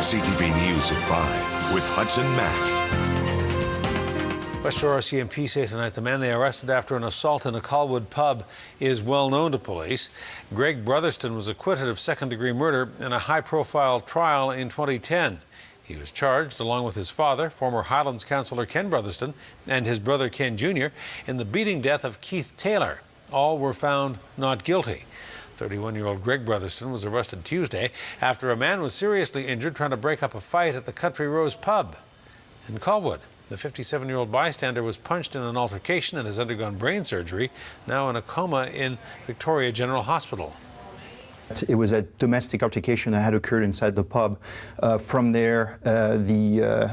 CTV News at 5 with Hudson Mack. West Shore RCMP say tonight the man they arrested after an assault in a Colwood pub is well known to police. Greg Brotherston was acquitted of second-degree murder in a high-profile trial in 2010. He was charged, along with his father, former Highlands councillor Ken Brotherston, and his brother Ken Jr., in the beating death of Keith Taylor. All were found not guilty. 31-year-old Greg Brotherston was arrested Tuesday after a man was seriously injured trying to break up a fight at the Country Rose pub in Colwood. The 57-year-old bystander was punched in an altercation and has undergone brain surgery, now in a coma in Victoria General Hospital. It was a domestic altercation that had occurred inside the pub. From there, the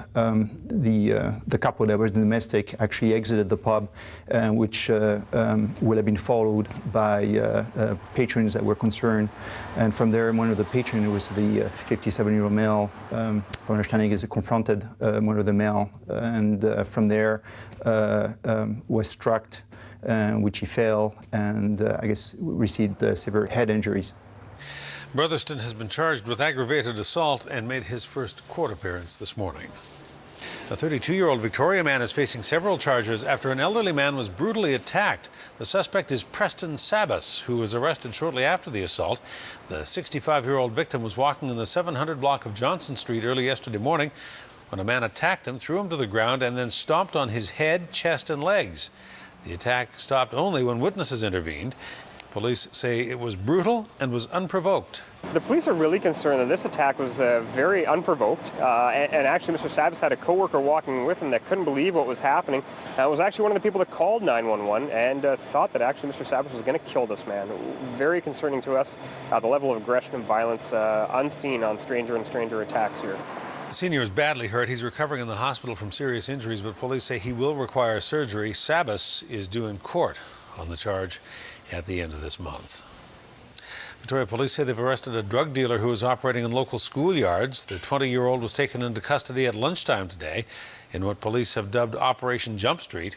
couple that was domestic actually exited the pub, which would have been followed by patrons that were concerned. And from there, one of the patrons was the 57-year-old male. From understanding, is confronted one of the male, and from there was struck, which he fell, and I guess received severe head injuries. Brotherston has been charged with aggravated assault and made his first court appearance this morning. A 32-year-old Victoria man is facing several charges after an elderly man was brutally attacked. The suspect is Preston Sabas, who was arrested shortly after the assault. The 65-year-old victim was walking in the 700 block of Johnson Street early yesterday morning when a man attacked him, threw him to the ground, and then stomped on his head, chest, and legs. The attack stopped only when witnesses intervened. Police say it was brutal and was unprovoked. The police are really concerned that this attack was very unprovoked, and actually Mr. Sabas had a co-worker walking with him that couldn't believe what was happening. It was actually one of the people that called 911 and thought that actually Mr. Sabas was going to kill this man. Very concerning to us, the level of aggression and violence unseen on stranger and stranger attacks here. The senior is badly hurt. He's recovering in the hospital from serious injuries, but police say he will require surgery. Sabas is due in court on the charge at the end of this month. Victoria police say they've arrested a drug dealer who was operating in local schoolyards. The 20-year-old was taken into custody at lunchtime today in what police have dubbed Operation Jump Street.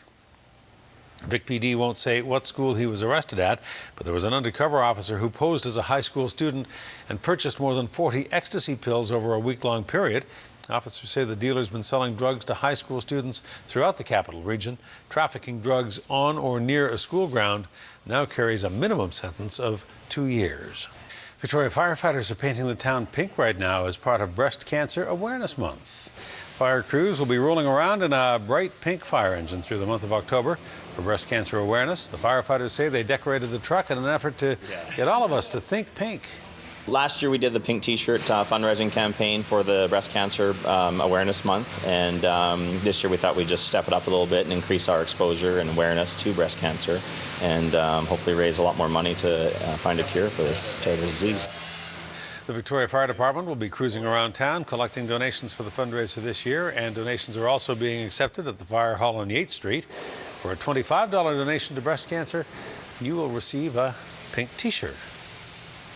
Vic PD won't say what school he was arrested at, but there was an undercover officer who posed as a high school student and purchased more than 40 ecstasy pills over a week-long period. Officers say the dealer's been selling drugs to high school students throughout the capital region. Trafficking drugs on or near a school ground now carries a minimum sentence of 2 years. Victoria firefighters are painting the town pink right now as part of Breast Cancer Awareness Month. Fire crews will be rolling around in a bright pink fire engine through the month of October for breast cancer awareness. The firefighters say they decorated the truck in an effort to get all of us to think pink. Last year we did the Pink T-shirt fundraising campaign for the Breast Cancer Awareness Month, and this year we thought we'd just step it up a little bit and increase our exposure and awareness to breast cancer, and hopefully raise a lot more money to find a cure for this terrible disease. The Victoria Fire Department will be cruising around town collecting donations for the fundraiser this year, and donations are also being accepted at the Fire Hall on Yates Street. For a $25 donation to breast cancer, you will receive a pink T-shirt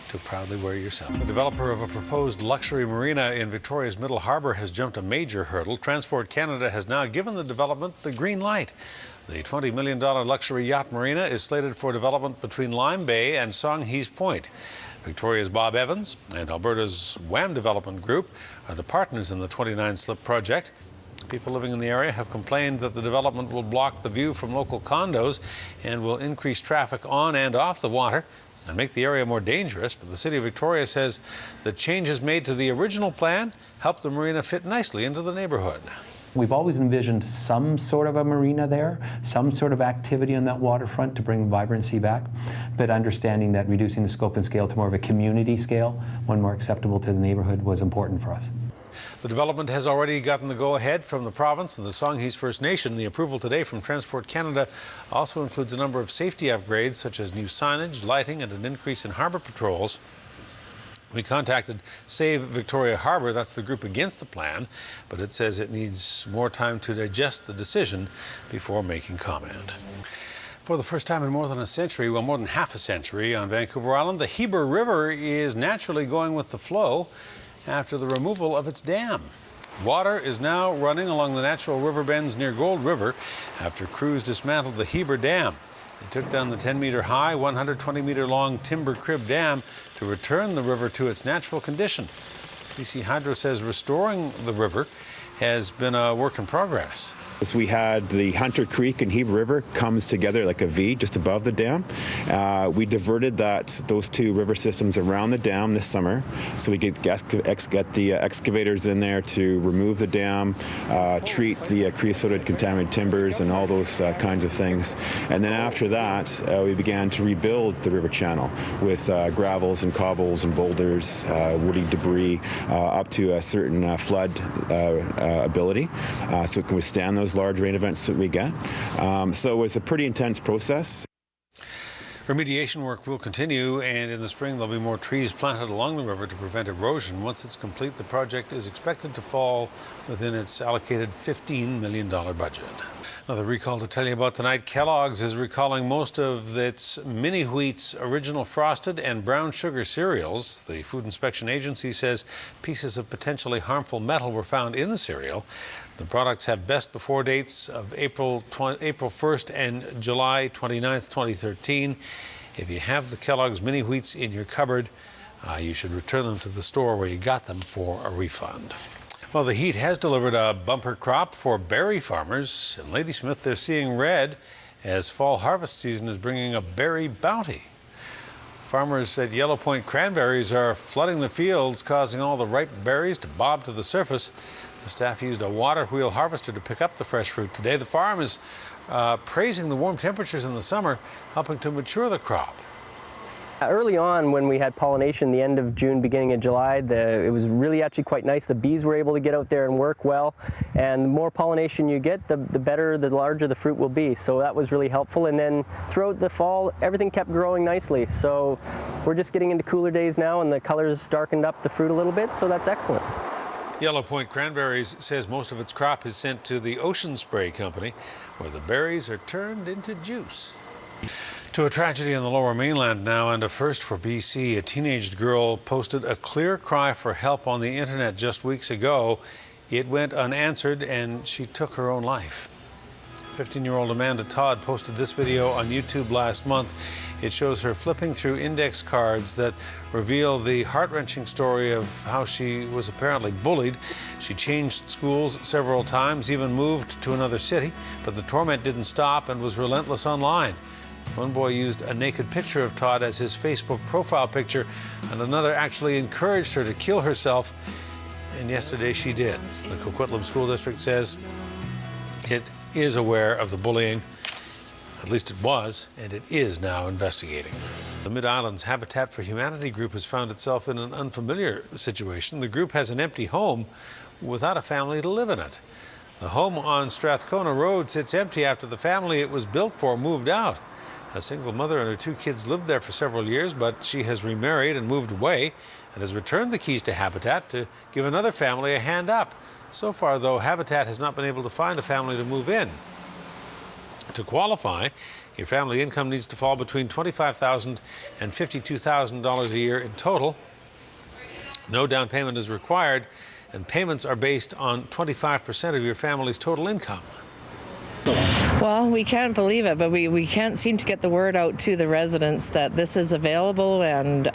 to proudly wear yourself. The developer of a proposed luxury marina in Victoria's Middle Harbour has jumped a major hurdle. Transport Canada has now given the development the green light. The $20 million luxury yacht marina is slated for development between Lime Bay and Songhees Point. Victoria's Bob Evans and Alberta's WAM Development Group are the partners in the 29-slip project. People living in the area have complained that the development will block the view from local condos and will increase traffic on and off the water and make the area more dangerous. But the City of Victoria says the changes made to the original plan help the marina fit nicely into the neighborhood. We've always envisioned some sort of a marina there, some sort of activity on that waterfront to bring vibrancy back, but understanding that reducing the scope and scale to more of a community scale, one more acceptable to the neighborhood, was important for us. The development has already gotten the go-ahead from the province and the Songhees First Nation. The approval today from Transport Canada also includes a number of safety upgrades, such as new signage, lighting, and an increase in harbour patrols. We contacted Save Victoria Harbour, that's the group against the plan, but it says it needs more time to digest the decision before making comment. For the first time in more than a century, well, more than half a century on Vancouver Island, the Heber River is naturally going with the flow after the removal of its dam. Water is now running along the natural river bends near Gold River after crews dismantled the Heber Dam. They took down the 10-meter high, 120-meter long timber crib dam to return the river to its natural condition. BC Hydro says restoring the river has been a work in progress. We had the Hunter Creek and Heber River comes together like a V just above the dam. We diverted those two river systems around the dam this summer, so we get the excavators in there to remove the dam, treat the creosote contaminated timbers and all those kinds of things. And then after that, we began to rebuild the river channel with gravels and cobbles and boulders, woody debris, up to a certain flood ability, so it can withstand those large rain events that we get. So it was a pretty intense process. Remediation work will continue, and in the spring there'll be more trees planted along the river to prevent erosion. Once it's complete, the project is expected to fall within its allocated $15 million budget. Another recall to tell you about tonight. Kellogg's is recalling most of its Mini Wheat's original frosted and brown sugar cereals. The Food Inspection Agency says pieces of potentially harmful metal were found in the cereal. The products have best before dates of April 1st and July 29th, 2013. If you have the Kellogg's Mini Wheats in your cupboard, you should return them to the store where you got them for a refund. Well, the heat has delivered a bumper crop for berry farmers. In Ladysmith, they're seeing red as fall harvest season is bringing a berry bounty. Farmers at Yellow Point Cranberries are flooding the fields, causing all the ripe berries to bob to the surface. The staff used a water wheel harvester to pick up the fresh fruit today. The farm is praising the warm temperatures in the summer, helping to mature the crop. Early on, when we had pollination, the end of June, beginning of July, it was really actually quite nice. The bees were able to get out there and work well, and the more pollination you get, the better, the larger the fruit will be. So that was really helpful. And then throughout the fall, everything kept growing nicely. So we're just getting into cooler days now, and the colors darkened up the fruit a little bit, so that's excellent. Yellow Point Cranberries says most of its crop is sent to the Ocean Spray Company, where the berries are turned into juice. To a tragedy on the Lower Mainland now, and a first for BC. A teenage girl posted a clear cry for help on the internet just weeks ago. It went unanswered and she took her own life. 15-year-old Amanda Todd posted this video on YouTube last month. It shows her flipping through index cards that reveal the heart-wrenching story of how she was apparently bullied. She changed schools several times, even moved to another city, but the torment didn't stop and was relentless online. One boy used a naked picture of Todd as his Facebook profile picture, and another actually encouraged her to kill herself, and yesterday she did. The Coquitlam School District says it is aware of the bullying, at least it was, and it is now investigating. The Mid-Islands Habitat for Humanity group has found itself in an unfamiliar situation. The group has an empty home without a family to live in it. The home on Strathcona Road sits empty after the family it was built for moved out. A single mother and her two kids lived there for several years, but she has remarried and moved away and has returned the keys to Habitat to give another family a hand up. So far, though, Habitat has not been able to find a family to move in. To qualify, your family income needs to fall between $25,000 and $52,000 a year in total. No down payment is required, and payments are based on 25% of your family's total income. Well, we can't believe it, but we can't seem to get the word out to the residents that this is available, and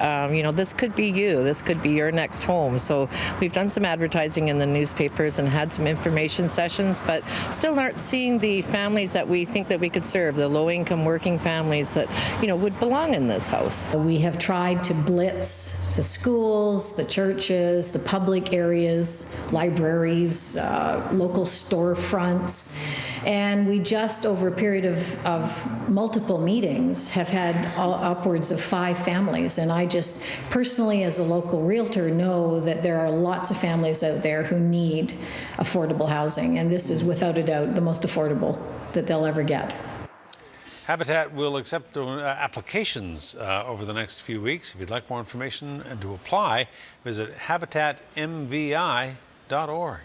this could be you. This could be your next home. So we've done some advertising in the newspapers and had some information sessions, but still aren't seeing the families that we think that we could serve, the low-income working families that would belong in this house. We have tried to blitz the schools, the churches, the public areas, libraries, local storefronts, and we just over a period of multiple meetings have had upwards of 5 families, and I just personally as a local realtor know that there are lots of families out there who need affordable housing, and this is without a doubt the most affordable that they'll ever get. Habitat will accept applications over the next few weeks. If you'd like more information and to apply, visit habitatmvi.org.